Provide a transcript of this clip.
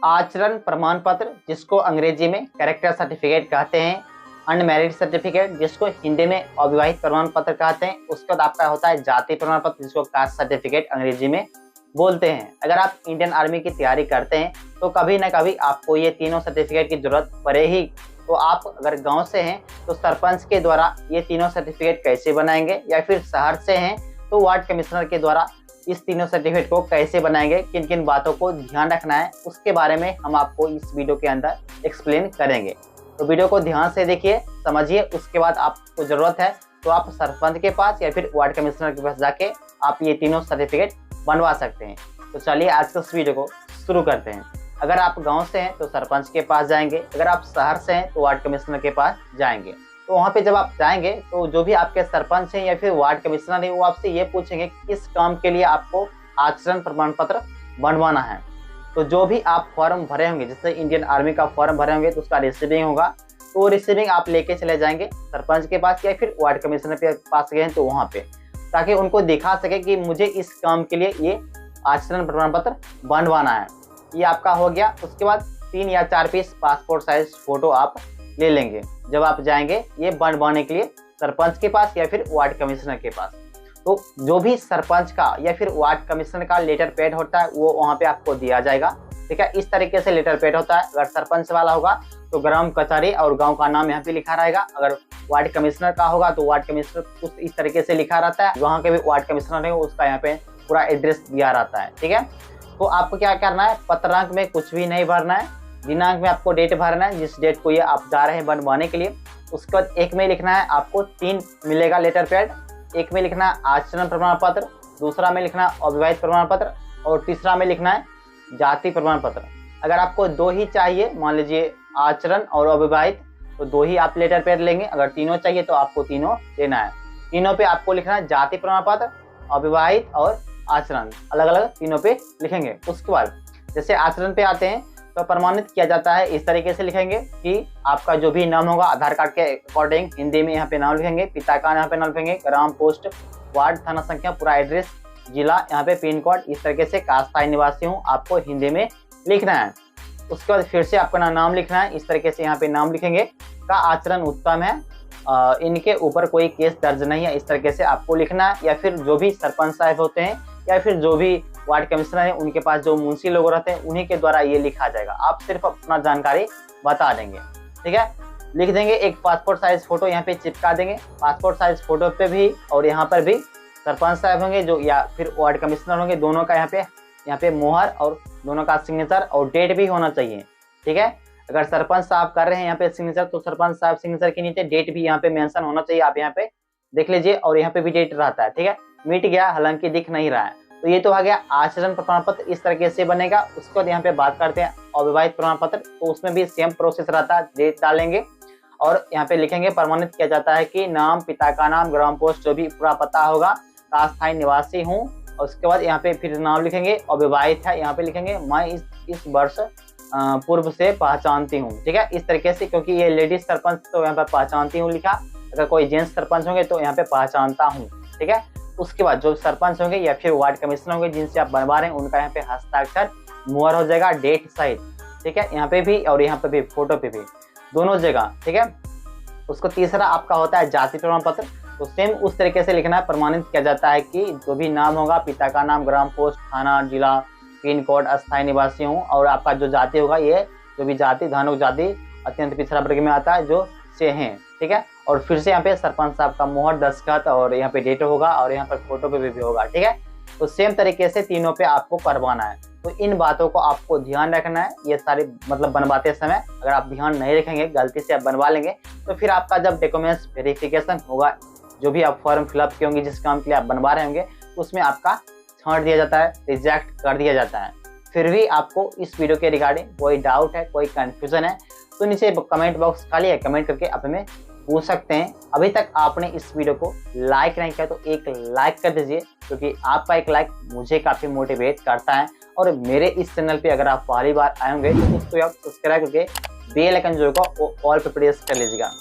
आचरण प्रमाण पत्र जिसको अंग्रेजी में कैरेक्टर सर्टिफिकेट कहते हैं, अनमैरिड सर्टिफिकेट जिसको हिंदी में अविवाहित प्रमाण पत्र कहते हैं, उसके बाद आपका होता है जाति प्रमाण पत्र जिसको कास्ट सर्टिफिकेट अंग्रेजी में बोलते हैं। अगर आप इंडियन आर्मी की तैयारी करते हैं तो कभी ना कभी आपको ये तीनों सर्टिफिकेट की जरूरत पड़े ही। तो आप अगर गांव से हैं तो सरपंच के द्वारा ये तीनों सर्टिफिकेट कैसे बनाएंगे, या फिर शहर से हैं तो वार्ड कमिश्नर के द्वारा इस तीनों सर्टिफिकेट को कैसे बनाएंगे, किन किन बातों को ध्यान रखना है, उसके बारे में हम आपको इस वीडियो के अंदर एक्सप्लेन करेंगे। तो वीडियो को ध्यान से देखिए, समझिए, उसके बाद आपको जरूरत है तो आप सरपंच के पास या फिर वार्ड कमिश्नर के पास जाके आप ये तीनों सर्टिफिकेट बनवा सकते हैं। तो चलिए आज के इस वीडियो को शुरू करते हैं। अगर आप गांव से हैं तो सरपंच के पास जाएंगे, अगर आप शहर से हैं तो वार्ड कमिश्नर के पास जाएंगे। तो वहाँ पे जब आप जाएंगे तो जो भी आपके सरपंच हैं या फिर वार्ड कमिश्नर है वो आपसे ये पूछेंगे किस काम के लिए आपको आचरण प्रमाण पत्र बनवाना है। तो जो भी आप फॉर्म भरे होंगे, जैसे इंडियन आर्मी का फॉर्म भरे होंगे तो उसका रिसीविंग होगा, तो वो रिसीविंग आप लेके चले जाएंगे सरपंच के पास या फिर वार्ड कमिश्नर के पास गए तो वहाँ पे, ताकि उनको दिखा सके कि मुझे इस काम के लिए ये आचरण प्रमाण पत्र बनवाना है। ये आपका हो गया। उसके बाद 3 या 4 पीस पासपोर्ट साइज फोटो आप ले लेंगे जब आप जाएंगे ये बनवाने के लिए सरपंच के पास या फिर वार्ड कमिश्नर के पास। तो जो भी सरपंच का या फिर वार्ड कमिश्नर का लेटर पैड होता है वो वहाँ पे आपको दिया जाएगा। ठीक है, इस तरीके से लेटर पैड होता है। अगर सरपंच वाला होगा तो ग्राम कचहरी और गांव का नाम यहाँ पे लिखा रहेगा। अगर वार्ड कमिश्नर का होगा तो वार्ड कमिश्नर कुछ इस तरीके से लिखा रहता है, वहाँ के भी वार्ड कमिश्नर है उसका यहाँ पे पूरा एड्रेस दिया रहता है। ठीक है, तो आपको क्या करना है, पत्रांक में कुछ भी नहीं भरना है, दिनांक में आपको डेट भरना है जिस डेट को ये आप जा रहे हैं बनवाने के लिए। उसके बाद एक में लिखना है आपको 3 मिलेगा लेटर पैड, एक में लिखना है आचरण प्रमाण पत्र, दूसरा में लिखना है अविवाहित प्रमाण पत्र और तीसरा में लिखना है जाति प्रमाण पत्र। अगर आपको 2 ही चाहिए, मान लीजिए आचरण और अविवाहित, तो 2 ही आप लेटर पैड लेंगे। अगर तीनों चाहिए तो आपको तीनों लेना है। तीनों पे आपको लिखना है जाति प्रमाण पत्र, अविवाहित और आचरण, अलग अलग तीनों पे लिखेंगे। उसके बाद जैसे आचरण पे आते हैं तो प्रमाणित किया जाता है, इस तरीके से लिखेंगे कि आपका जो भी नाम होगा आधार कार्ड के अकॉर्डिंग हिंदी में यहाँ पे नाम लिखेंगे, पिता का यहाँ पे नाम लिखेंगे, ग्राम, पोस्ट, वार्ड, थाना संख्या, पूरा एड्रेस, जिला, यहाँ पे पिन कोड, इस तरीके से स्थायी निवासी हूँ आपको हिंदी में लिखना है। उसके बाद फिर से आपका नाम लिखना है, इस तरीके से यहाँ पे नाम लिखेंगे, का आचरण उत्तम है, इनके ऊपर कोई केस दर्ज नहीं है, इस तरीके से आपको लिखना है। या फिर जो भी सरपंच साहब होते हैं या फिर जो भी वार्ड कमिश्नर है उनके पास जो मुंशी लोग रहते हैं उन्हीं के द्वारा ये लिखा जाएगा। आप सिर्फ अपना जानकारी बता देंगे। ठीक है, लिख देंगे। एक पासपोर्ट साइज फोटो यहाँ पे चिपका देंगे। पासपोर्ट साइज फोटो पे भी और यहाँ पर भी सरपंच साहब होंगे जो या फिर वार्ड कमिश्नर होंगे, दोनों का यहाँ पे मोहर और दोनों का सिग्नेचर और डेट भी होना चाहिए। ठीक है, अगर सरपंच साहब कर रहे हैं यहाँ पे सिग्नेचर तो सरपंच साहब सिग्नेचर के नीचे डेट भी यहाँ पे मेंशन होना चाहिए। आप यहाँ पे देख लीजिए और यहाँ पे भी डेट रहता है। ठीक है, मिट गया, हालांकि दिख नहीं रहा है। तो ये तो आ गया आचरण प्रमाण पत्र, इस तरीके से बनेगा। उसके बाद यहाँ पे बात करते हैं अविवाहित प्रमाण पत्र, तो उसमें भी सेम प्रोसेस रहता है। डेट डालेंगे और यहाँ पे लिखेंगे प्रमाणित किया जाता है कि नाम, पिता का नाम, ग्राम, पोस्ट, जो भी पूरा पता होगा, अस्थायी निवासी हूँ। और उसके बाद यहाँ पे फिर नाम लिखेंगे, अविवाहित है, यहाँ पे लिखेंगे मैं इस वर्ष पूर्व से पहचानती हूँ। ठीक है, इस तरीके से, क्योंकि ये लेडीज सरपंच तो यहाँ पे पहचानती हूँ लिखा, अगर कोई जेंट्स सरपंच होंगे तो यहाँ पे पहचानता हूँ। ठीक है, उसके बाद जो सरपंच होंगे या फिर वार्ड कमिश्नर होंगे जिनसे आप बनवा रहे हैं उनका यहाँ पे हस्ताक्षर मुहर हो जाएगा डेट सहित। ठीक है, यहाँ पे भी और यहाँ पे भी, फोटो पे भी, दोनों जगह। ठीक है, उसको तीसरा आपका होता है जाति प्रमाण पत्र। तो सेम उस तरीके से लिखना है, प्रमाणित किया जाता है कि जो भी नाम होगा, पिता का नाम, ग्राम, पोस्ट, थाना, जिला, पिन कोड, अस्थायी निवासी हूँ, और आपका जो जाति होगा, ये जो भी जाति, धानुक जाति, अत्यंत पिछड़ा वर्ग में आता है, जो से हैं। ठीक है, और फिर से यहाँ पे सरपंच साहब का मोहर, दस्तखत और यहाँ पे डेट होगा और यहाँ पर फोटो पे भी होगा। ठीक है, तो सेम तरीके से तीनों पे आपको करवाना है। तो इन बातों को आपको ध्यान रखना है। ये सारे मतलब बनवाते समय अगर आप ध्यान नहीं रखेंगे, गलती से आप बनवा लेंगे, तो फिर आपका जब डॉक्यूमेंट्स वेरिफिकेशन होगा, जो भी आप फॉर्म फिलअप किए होंगे, जिस काम के लिए आप बनवा रहे होंगे, उसमें आपका छांट दिया जाता है, रिजेक्ट कर दिया जाता है। फिर भी आपको इस वीडियो के रिगार्डिंग कोई डाउट है, कोई कंफ्यूजन है, तो नीचे कमेंट बॉक्स खाली है, कमेंट करके आप हमें पूछ सकते हैं। अभी तक आपने इस वीडियो को लाइक नहीं किया तो एक लाइक कर दीजिए, क्योंकि आपका एक लाइक मुझे काफ़ी मोटिवेट करता है। और मेरे इस चैनल पे अगर आप पहली बार आए होंगे तो उसको आप सब्सक्राइब करके बेल आइकन जो होगा वो ऑल पे प्रेस कर लीजिएगा।